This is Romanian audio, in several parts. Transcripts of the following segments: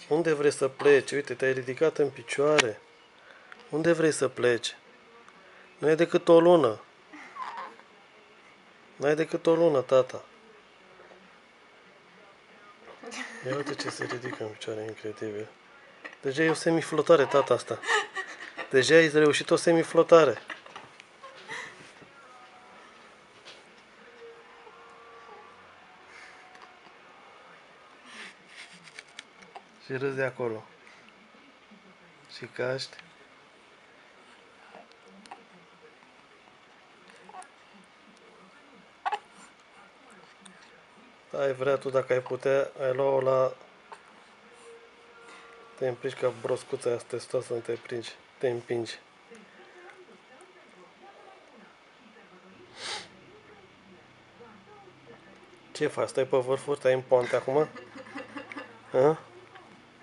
Unde vrei să pleci? Uite, te-ai ridicat în picioare. Unde vrei să pleci? Nu e decât o lună. N-ai decât o lună, tata. Ia uite ce se ridică în picioare, incredibil. Deja e o semiflotare, tata, asta. Deja ai reușit o semiflotare. Și râzi de acolo. Și caști. Ai vrea tu, dacă ai putea, ai lua-o la... Te împiși ca broscuța aia testoasă, te împingi. Ce faci? Stai pe vârfuri? Stai în poante acum? Ha?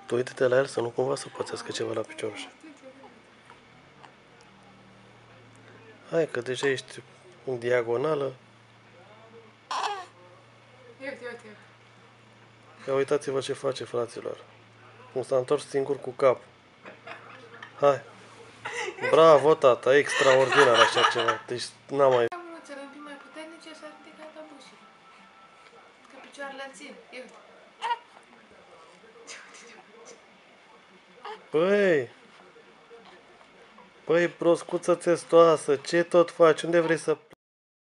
Tu uite-te la el să nu cumva să pățească ceva la piciorul ăsta. Hai că deja ești în diagonală. Uite. Ia uitați-vă ce face, fraților. Cum s-a întors singur cu cap. Hai. Bravo, tata, extraordinar așa ceva. Deci n-am mai... Mânuțele un pic mai puternice și a ridicat abușii. Că picioarele țin. Uite. Păi, broscuță testoasă, ce tot faci? Unde vrei să